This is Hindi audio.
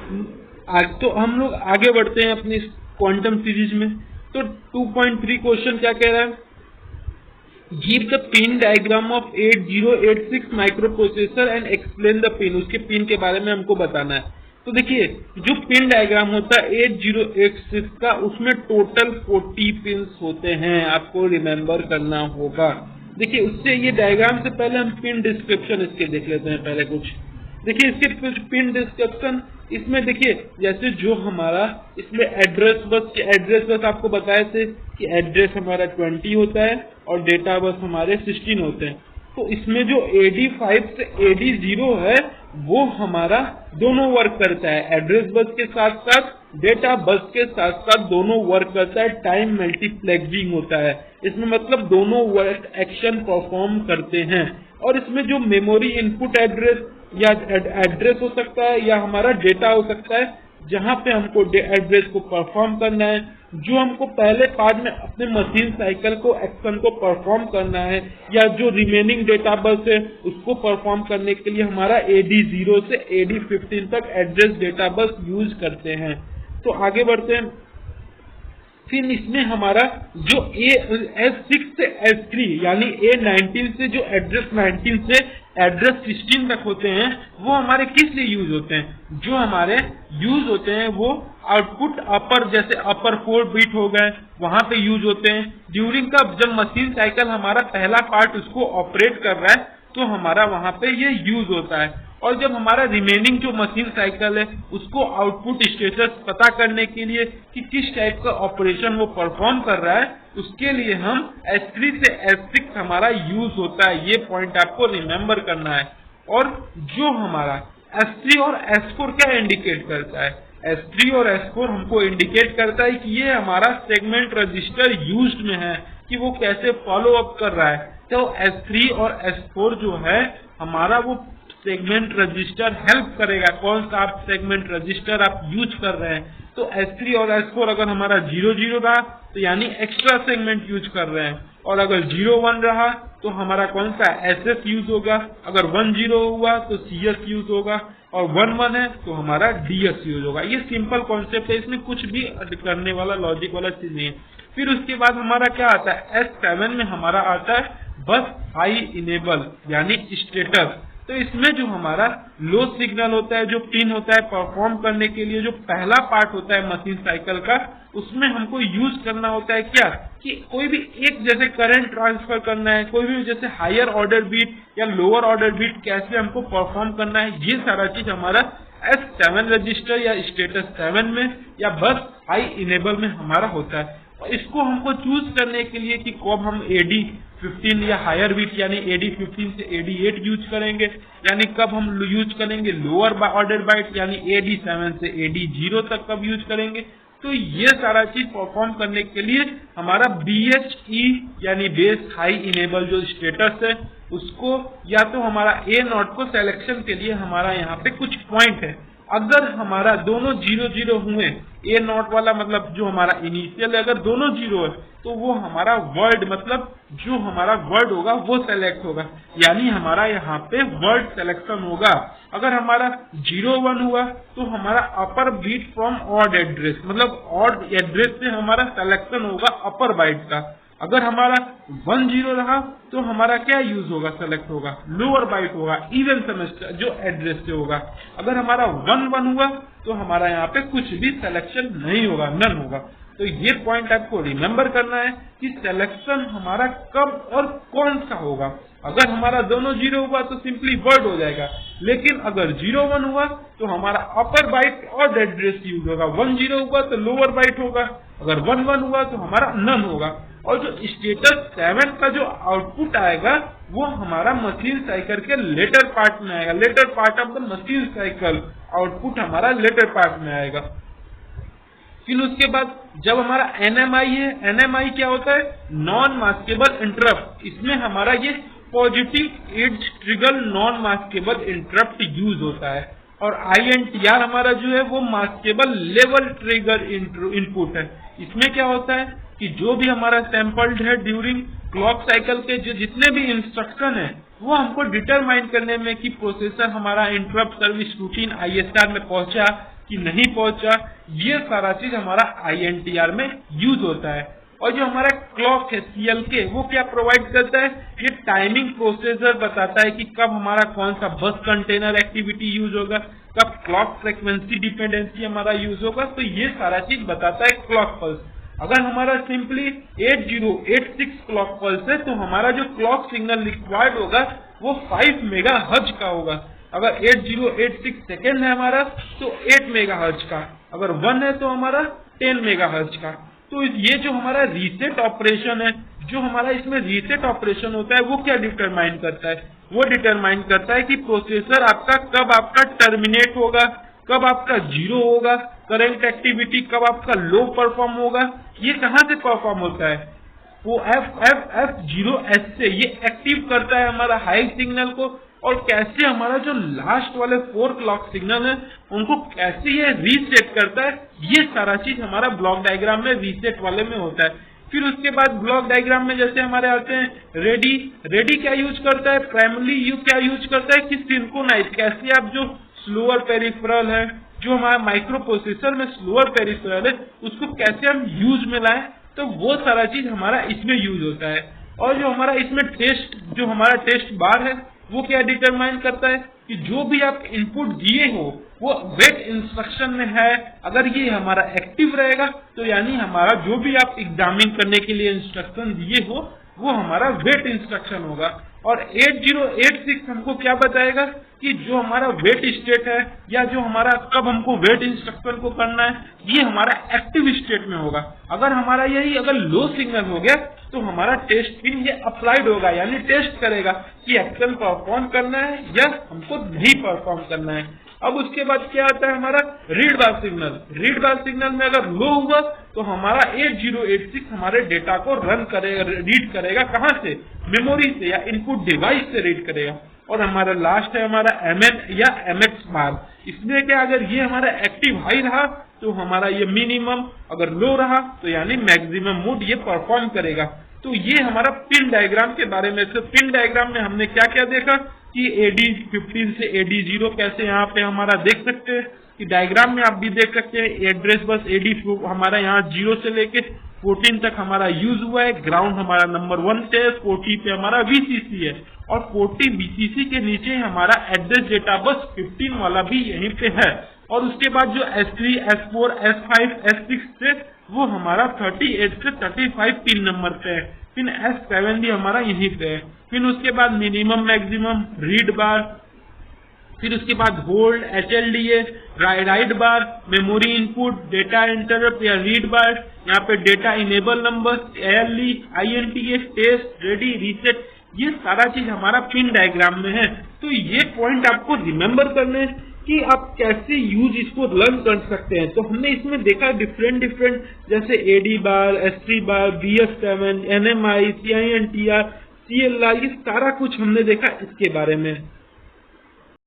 आज तो हम लोग आगे बढ़ते हैं अपनी क्वांटम सीरीज में। तो 2.3 क्वेश्चन क्या कह रहा है, give the pin diagram of 8086 micro processor and explain the pin. उसके पिन के बारे में हमको बताना है। तो देखिए जो पिन डायग्राम होता है 8086 का, उसमें टोटल 40 पिन्स होते हैं, आपको रिमेम्बर करना होगा। देखिए उससे ये डायग्राम से पहले हम पिन डिस्क्रिप्शन इसके देख लेते हैं पहले कुछ। देखिए इसके कुछ पिन डिस्क्रिप्शन इसमें देखिए, जैसे जो हमारा इसमें एड्रेस बस आपको बताए थे कि एड्रेस हमारा 20 होता है और डेटा बस हमारे 16 होते हैं। तो इसमें जो AD5 से AD0 है वो हमारा दोनों वर्क करता है, एड्रेस बस के साथ साथ डेटा बस के साथ साथ दोनों वर्क करता है, टाइम मल्टीप्लेक्सिंग होता है इसमें, मतलब दोनों वर्क एक्शन परफॉर्म करते हैं। और इसमें जो मेमोरी इनपुट एड्रेस या एड्रेस हो सकता है या हमारा डेटा हो सकता है, जहां पे हमको एड्रेस को परफॉर्म करना है, जो हमको पहले पार्ट में अपने मशीन साइकिल को एक्शन को परफॉर्म करना है, या जो रिमेनिंग डेटा बस है उसको परफॉर्म करने के लिए हमारा AD0 से AD15 तक एड्रेस डेटा बस यूज करते हैं। तो आगे बढ़ते हैं। फिर इसमें हमारा जो S6 से S3 यानी A19 से जो एड्रेस 19 से एड्रेस 16 तक होते हैं, वो हमारे किस लिए यूज होते हैं, जो हमारे यूज होते हैं वो आउटपुट अपर, जैसे अपर 4 बिट हो गए, वहां पे यूज होते हैं। ड्यूरिंग का जब मशीन साइकिल हमारा पहला पार्ट उसको ऑपरेट कर रहा है तो हमारा वहां पे ये यूज होता है। और जब हमारा रिमेनिंग जो मशीन साइकिल है उसको आउटपुट स्टेटस पता करने के लिए कि किस टाइप का ऑपरेशन वो परफॉर्म कर रहा है, उसके लिए हम S3 से S6 हमारा यूज होता है। ये पॉइंट आपको रिमेम्बर करना है। और जो हमारा S3 और S4 क्या इंडिकेट करता है, S3 और S4 हमको इंडिकेट करता है कि ये हमारा सेगमेंट रजिस्टर यूज्ड में है, कि वो कैसे फॉलो अप कर रहा है। तो S3 और S4 जो है हमारा वो सेगमेंट रजिस्टर हेल्प करेगा, कौन सा आप सेगमेंट रजिस्टर आप यूज कर रहे हैं। तो S3 और S4 अगर हमारा 00 रहा तो यानी एक्स्ट्रा सेगमेंट यूज कर रहे हैं, और अगर 01 रहा तो हमारा कौन सा SS यूज होगा, अगर 10 हुआ तो CS यूज होगा, और 11 है तो हमारा DS यूज होगा। ये सिंपल कॉन्सेप्ट है, इसमें कुछ भी करने वाला लॉजिक वाला चीज नहीं है। फिर उसके बाद हमारा क्या आता है, S7 में हमारा आता है बस हाई इनेबल यानी स्टेटस। तो इसमें जो हमारा लो सिग्नल होता है, जो पिन होता है परफॉर्म करने के लिए, जो पहला पार्ट होता है मशीन साइकिल का, उसमें हमको यूज करना होता है क्या, कि कोई भी एक जैसे करंट ट्रांसफर करना है, कोई भी जैसे हायर ऑर्डर बीट या लोअर ऑर्डर बीट कैसे हमको परफॉर्म करना है, ये सारा चीज हमारा S7 रजिस्टर या स्टेटस 7 में या बस हाई इनेबल में हमारा होता है। और इसको हमको चूज करने के लिए कि कब हम AD15 या हायर बीट यानी AD15 से AD8 यूज करेंगे, यानी कब हम यूज करेंगे लोअर ऑर्डर बाइट यानी AD7 से AD0 तक कब यूज करेंगे। तो ये सारा चीज परफॉर्म करने के लिए हमारा BHE यानी बेस हाई इनेबल जो स्टेटस है उसको, या तो हमारा A0 को सिलेक्शन के लिए हमारा यहाँ पे कुछ पॉइंट है। अगर हमारा दोनों 00 हुए, A0 वाला मतलब जो हमारा इनिशियल है, अगर दोनों 0 है तो वो हमारा वर्ड मतलब जो हमारा वर्ड होगा वो सेलेक्ट होगा, यानी हमारा यहाँ पे वर्ड सिलेक्शन होगा। अगर हमारा 01 हुआ तो हमारा अपर बीट फ्रॉम ऑड एड्रेस, मतलब ऑड एड्रेस से हमारा सिलेक्शन होगा अपर बाइट का। अगर हमारा 10 रहा तो हमारा क्या यूज होगा, सेलेक्ट होगा लोअर बाइट होगा, इवन सेमेस्टर जो एड्रेस से होगा। अगर हमारा 11 हुआ तो हमारा यहाँ पे कुछ भी सिलेक्शन नहीं होगा, नन होगा। तो ये पॉइंट आपको रिमेम्बर करना है कि सिलेक्शन हमारा कब और कौन सा होगा। अगर हमारा दोनों 0 हुआ तो सिंपली वर्ड हो जाएगा, लेकिन अगर 01 हुआ तो हमारा अपर बाइट और एड्रेस यूज होगा, 10 हुआ तो लोअर बाइट होगा, अगर 11 हुआ तो हमारा नन होगा। और जो स्टेटस 7 का जो आउटपुट आएगा वो हमारा मशीन साइकिल के लेटर पार्ट में आएगा, latter part of the machine cycle, output हमारा लेटर पार्ट में आएगा। फिर उसके बाद जब हमारा NMI है, NMI क्या होता है, नॉन मास्केबल इंटरप्ट। इसमें हमारा ये positive edge trigger non maskable interrupt use होता है। और INTR हमारा जो है वो मास्केबल लेवल ट्रिगर इनपुट है। इसमें क्या होता है कि जो भी हमारा सैंपल्ड है ड्यूरिंग क्लॉक साइकिल के जो जितने भी इंस्ट्रक्शन है वो हमको डिटरमाइन करने में कि प्रोसेसर हमारा इंटरप्ट सर्विस रूटीन ISR में पहुंचा कि नहीं पहुंचा, ये सारा चीज हमारा INTR में यूज होता है। और जो हमारा क्लॉक है CLK, वो क्या प्रोवाइड करता है, ये टाइमिंग प्रोसेसर बताता है कि कब हमारा कौन सा बस कंटेनर एक्टिविटी यूज होगा, कब क्लॉक फ्रीक्वेंसी डिपेंडेंसी हमारा यूज होगा, तो ये सारा चीज बताता है क्लॉक पल्स। अगर हमारा सिंपली 8086 क्लॉक पल्स है तो हमारा जो क्लॉक सिग्नल रिक्वायर्ड होगा वो 5 मेगाहर्ट्ज का होगा। अगर 8086 सेकेंड है हमारा तो 8 मेगाहर्ट्ज का, अगर 1 है तो हमारा 10 मेगाहर्ट्ज का। तो ये जो हमारा रीसेट ऑपरेशन है, जो हमारा इसमें रीसेट ऑपरेशन होता है, वो क्या डिटरमाइन करता है, वो डिटरमाइन करता है कि प्रोसेसर आपका कब आपका टर्मिनेट होगा, कब आपका जीरो होगा, करंट एक्टिविटी कब आपका लो परफॉर्म होगा। ये कहाँ से परफॉर्म होता है, वो F0S से ये एक्टिव करता है हमारा हाई सिग्नल को, और कैसे हमारा जो लास्ट वाले 4 क्लॉक सिग्नल है उनको कैसे ये रीसेट करता है, ये सारा चीज हमारा ब्लॉक डायग्राम में रीसेट वाले में होता है। फिर उसके बाद ब्लॉक डायग्राम में जैसे हमारे आते हैं रेडी क्या यूज करता है, प्राइमरी यू क्या यूज करता है कि सिंक्रोनाइज, कैसे आप जो स्लोअर पेरिफेरल है, जो हमारा माइक्रो प्रोसेसर में स्लोअर पेरिफेरल है, उसको कैसे हम यूज में लाए, तो वो सारा चीज हमारा इसमें यूज होता है। और जो हमारा इसमें जो हमारा टेस्ट बार है वो क्या डिटरमाइन करता है कि जो भी आप इनपुट दिए हो वो वेट इंस्ट्रक्शन में है, अगर ये हमारा एक्टिव रहेगा तो यानी हमारा जो भी आप एग्जामिन करने के लिए इंस्ट्रक्शन दिए हो वो हमारा वेट इंस्ट्रक्शन होगा। और 8086 हमको क्या बताएगा कि जो हमारा वेट स्टेट है या जो हमारा कब हमको वेट इंस्ट्रक्शन को करना है, ये हमारा एक्टिव स्टेट में होगा। अगर हमारा यही अगर लो सिग्नल हो गया तो हमारा टेस्ट पिन ये अप्लाइड होगा, यानी टेस्ट करेगा कि एक्शन परफॉर्म करना है या हमको नहीं परफॉर्म करना है। अब उसके बाद क्या आता है हमारा read bar signal. Read bar signal में अगर लो हुआ तो हमारा 8086 हमारे डेटा को रीड करेगा, कहाँ से, मेमोरी से या इनपुट डिवाइस से रीड करेगा। और हमारा लास्ट है हमारा MN या MX बार। इसमें क्या, अगर ये हमारा एक्टिव हाई रहा तो हमारा ये मिनिमम, अगर लो रहा तो यानी मैक्सिमम मोड ये परफॉर्म करेगा। तो ये हमारा पिन डायग्राम के बारे में। तो पिन डायग्राम में हमने क्या क्या देखा कि AD15 से AD0 कैसे यहाँ पे हमारा देख सकते हैं कि डायग्राम में आप भी देख सकते हैं। एड्रेस बस AD हमारा यहाँ 0 से लेके 14 तक हमारा यूज हुआ है। ग्राउंड हमारा नंबर 1 पे, 40 पे हमारा VCC है, और 40 VCC के नीचे हमारा एड्रेस डेटा बस 15 वाला भी यहीं पे है। और उसके बाद जो S3, S4, S5, S6 से वो हमारा 38 से 35 पिन नंबर पे है। फिर S7 भी हमारा यहीं पे है। फिर उसके बाद मिनिमम मैक्सिमम, रीड बार, फिर उसके बाद hold, HLDA, write bar, memory input, data interrupt या रीड बार, यहाँ पे data enable number, ALE, INTA, test, ready, reset, ये सारा चीज हमारा पिन डायग्राम में है। तो ये पॉइंट आपको रिमेम्बर करने कि आप कैसे यूज इसको लर्न कर सकते हैं। तो हमने इसमें देखा डिफरेंट जैसे AD बार, S3 बार, BF7, NMI, CINTR, CLI, ये सारा कुछ हमने देखा इसके बारे में।